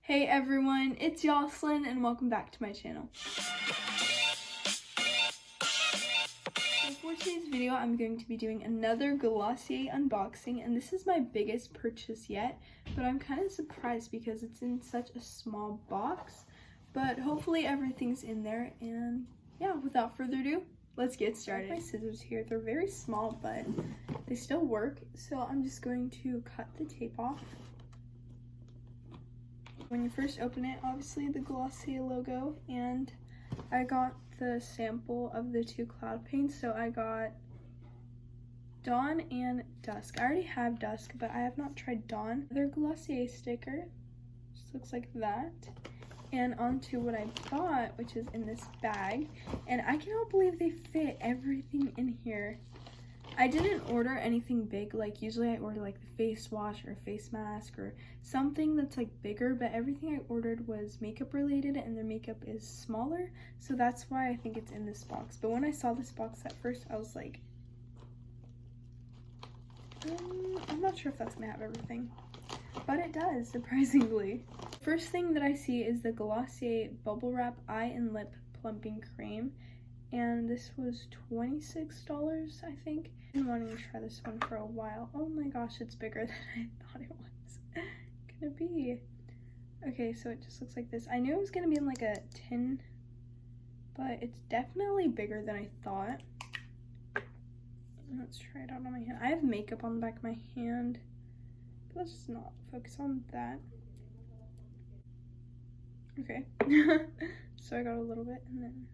Hey everyone, it's Jocelyn and welcome back to my channel. So for today's video, I'm going to be doing another Glossier unboxing, and this is my biggest purchase yet, but I'm kind of surprised because it's in such a small box, but hopefully everything's in there. And yeah, without further ado, let's get started. I have my scissors here. They're very small, but they still work, so I'm just going to cut the tape off. When you first open it, obviously the Glossier logo, and I got the sample of the two cloud paints. So I got Dawn and Dusk. I already have Dusk, but I have not tried Dawn. Their Glossier sticker just looks like that. And onto what I got, which is in this bag. And I cannot believe they fit everything in here. I didn't order anything big. Like usually I order like the face wash or a face mask or something that's like bigger, but everything I ordered was makeup related and their makeup is smaller, so that's why I think it's in this box. But when I saw this box at first, I was like, I'm not sure if that's gonna have everything, but it does, surprisingly. First thing that I see is the Glossier Bubble Wrap Eye and Lip Plumping Creme, and this was $26, I think. I've been wanting to try this one for a while. Oh my gosh, it's bigger than I thought it was gonna be. Okay, so it just looks like this. I knew it was gonna be in like a tin, but it's definitely bigger than I thought. Let's try it out on my hand. I have makeup on the back of my hand, but let's just not focus on that. Okay. So I got a little bit, and then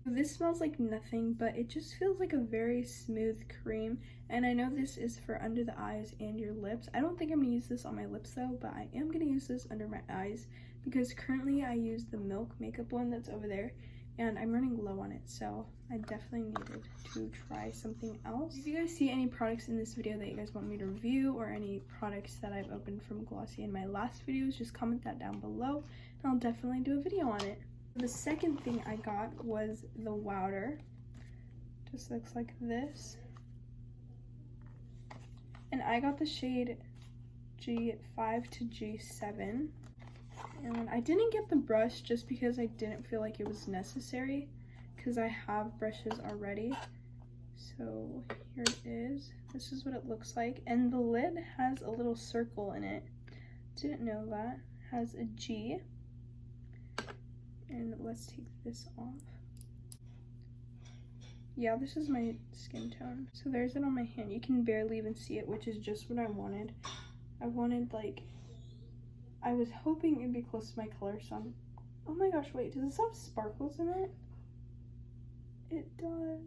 this smells like nothing, but it just feels like a very smooth cream. And I know this is for under the eyes and your lips. I don't think I'm gonna use this on my lips though, but I am gonna use this under my eyes because currently I use the Milk makeup one that's over there and I'm running low on it, so I definitely needed to try something else. If you guys see any products in this video that you guys want me to review, or any products that I've opened from Glossier in my last videos, just comment that down below and I'll definitely do a video on it. The second thing I got was the Wowder. Just looks like this. And I got the shade G5 to G7. And I didn't get the brush just because I didn't feel like it was necessary, because I have brushes already. So here it is. This is what it looks like. And the lid has a little circle in it. Didn't know that. It has a G. And let's take this off. Yeah, this is my skin tone. So there's it on my hand. You can barely even see it, which is just what I wanted. I wanted, like, I was hoping it'd be close to my color, so I'm, oh my gosh, wait, does this have sparkles in it? It does.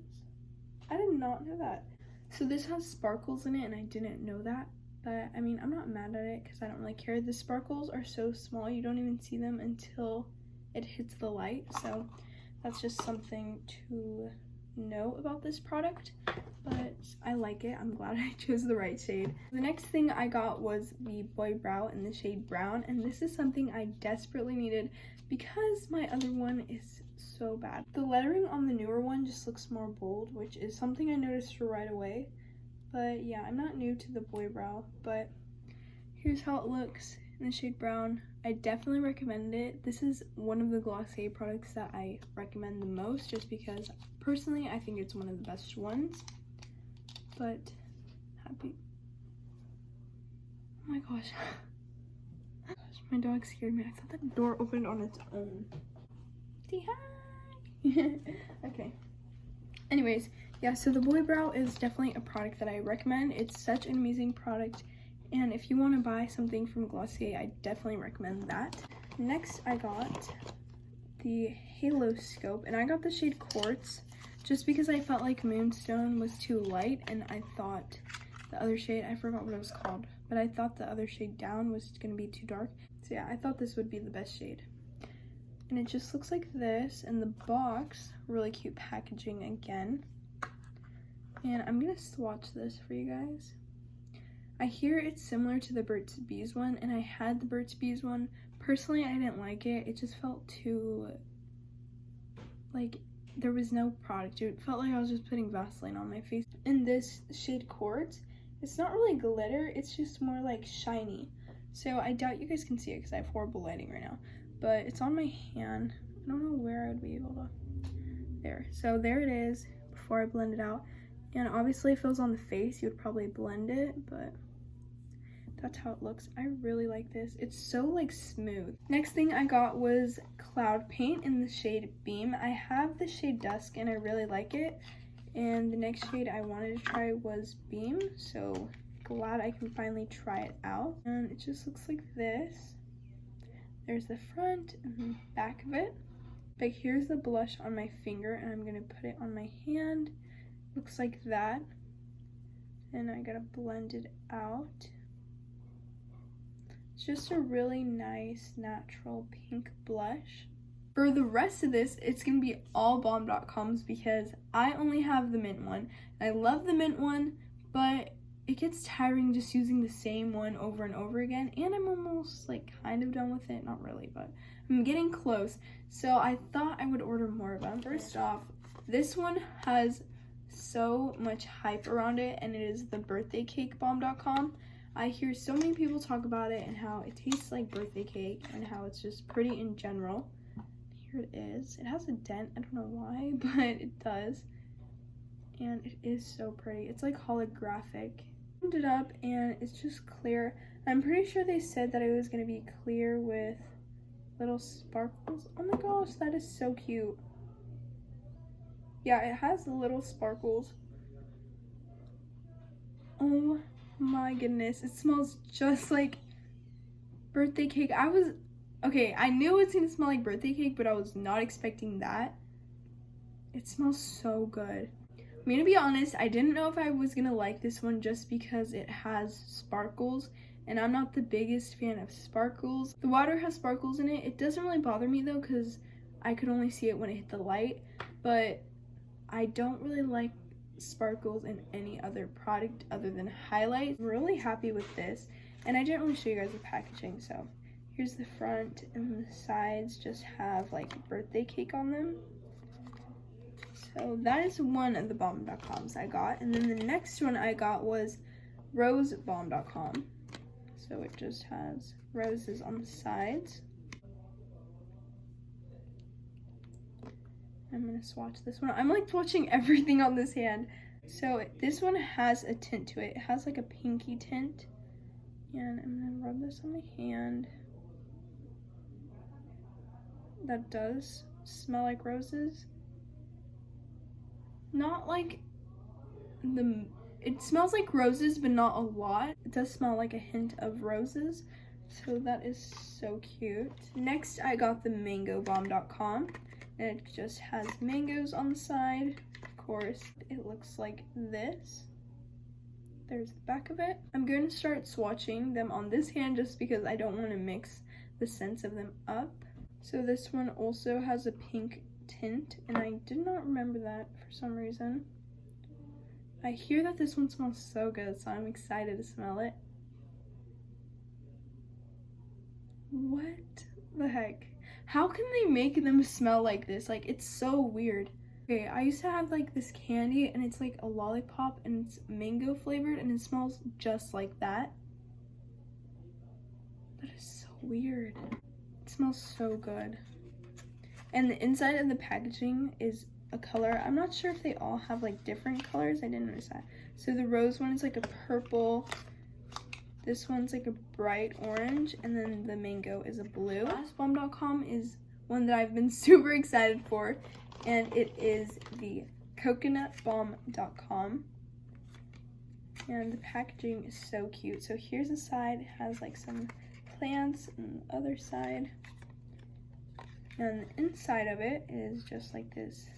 I did not know that. So this has sparkles in it, and I didn't know that. But, I mean, I'm not mad at it because I don't really care. The sparkles are so small, you don't even see them until it hits the light, so that's just something to know about this product, but I like it. I'm glad I chose the right shade. The next thing I got was the Boy Brow in the shade Brown, and this is something I desperately needed because my other one is so bad. The lettering on the newer one just looks more bold, which is something I noticed right away, but yeah, I'm not new to the Boy Brow, but here's how it looks in the shade Brown. I definitely recommend it. This is one of the Glossier products that I recommend the most, just because personally I think it's one of the best ones. But happy. Oh my gosh. My dog scared me. I thought the door opened on its own. Say hi. Okay. Anyways, yeah, so the Boy Brow is definitely a product that I recommend. It's such an amazing product. And if you want to buy something from Glossier, I definitely recommend that. Next, I got the Haloscope, and I got the shade Quartz just because I felt like Moonstone was too light, and I thought the other shade, I forgot what it was called, but I thought the other shade down was going to be too dark. So yeah, I thought this would be the best shade. And it just looks like this, and the box, really cute packaging again. And I'm going to swatch this for you guys. I hear it's similar to the Burt's Bees one, and I had the Burt's Bees one. Personally, I didn't like it. It just felt too, like, there was no product. It felt like I was just putting Vaseline on my face. In this shade Quartz, it's not really glitter, it's just more like shiny. So I doubt you guys can see it because I have horrible lighting right now, but it's on my hand. I don't know where I'd be able to, there. So there it is before I blend it out. And obviously if it was on the face, you would probably blend it, but that's how it looks. I really like this. It's so like smooth. Next thing I got was cloud paint in the shade Beam. I have the shade Dusk and I really like it. And the next shade I wanted to try was Beam, so glad I can finally try it out. And it just looks like this. There's the front and the back of it. But here's the blush on my finger, and I'm gonna put it on my hand. Looks like that. And I gotta blend it out. It's just a really nice natural pink blush. For the rest of this, it's gonna be all Balm.coms because I only have the mint one. I love the mint one, but it gets tiring just using the same one over and over again, and I'm almost like kind of done with it. Not really, but I'm getting close. So I thought I would order more of them. First off, this one has so much hype around it, and it is the birthday cake Balm.com. I hear so many people talk about it and how it tastes like birthday cake and how it's just pretty in general. Here it is. It has a dent. I don't know why, but it does. And it is so pretty. It's like holographic. I opened it up and it's just clear. I'm pretty sure they said that it was going to be clear with little sparkles. Oh my gosh, that is so cute. Yeah, it has little sparkles. Oh my goodness, it smells just like birthday cake. Okay, I knew it's gonna smell like birthday cake, but I was not expecting that. It smells so good. I'm gonna be honest, I didn't know if I was gonna like this one just because it has sparkles, and I'm not the biggest fan of sparkles. The water has sparkles in it. It doesn't really bother me though, because I could only see it when it hit the light, but I don't really like sparkles in any other product other than highlight. I'm really happy with this, and I didn't really show you guys the packaging, so here's the front, and the sides just have like birthday cake on them. So that is one of the Balm.coms I got, and then the next one I got was Rose Balm.com. So it just has roses on the sides. I'm gonna swatch this one. I'm like swatching everything on this hand. So this one has a tint to it. It has like a pinky tint. And I'm gonna rub this on my hand. That does smell like roses. Not like it smells like roses, but not a lot. It does smell like a hint of roses. So that is so cute. Next, I got the Mango Balm.com. And it just has mangoes on the side. Of course, it looks like this. There's the back of it. I'm going to start swatching them on this hand just because I don't want to mix the scents of them up. So this one also has a pink tint, and I did not remember that for some reason. I hear that this one smells so good, so I'm excited to smell it. What the heck? How can they make them smell like this? Like, it's so weird. Okay, I used to have like this candy, and it's like a lollipop, and it's mango flavored, and it smells just like that. That is so weird. It smells so good. And the inside of the packaging is a color. I'm not sure if they all have like different colors. I didn't notice that. So the rose one is like a purple. This one's like a bright orange, and then the mango is a blue. Last Balm.com is one that I've been super excited for, and it is the Coconut Balm.com. And the packaging is so cute. So here's the side. It has like some plants, and the other side. And the inside of it is just like this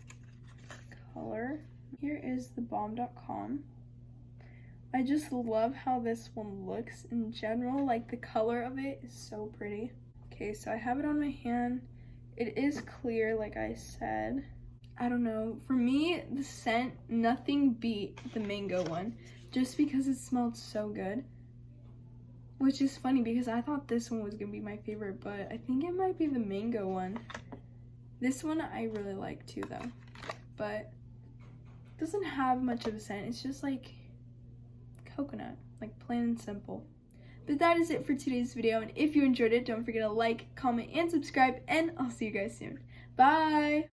color. Here is the Balm.com. I just love how this one looks in general. Like, the color of it is so pretty. Okay, so I have it on my hand. It is clear, like I said. I don't know. For me, the scent, nothing beat the mango one, just because it smelled so good. Which is funny because I thought this one was gonna be my favorite, but I think it might be the mango one. This one I really like too though, but it doesn't have much of a scent. It's just like coconut, like plain and simple. But that is it for today's video, and if you enjoyed it, don't forget to like, comment, and subscribe, and I'll see you guys soon. Bye!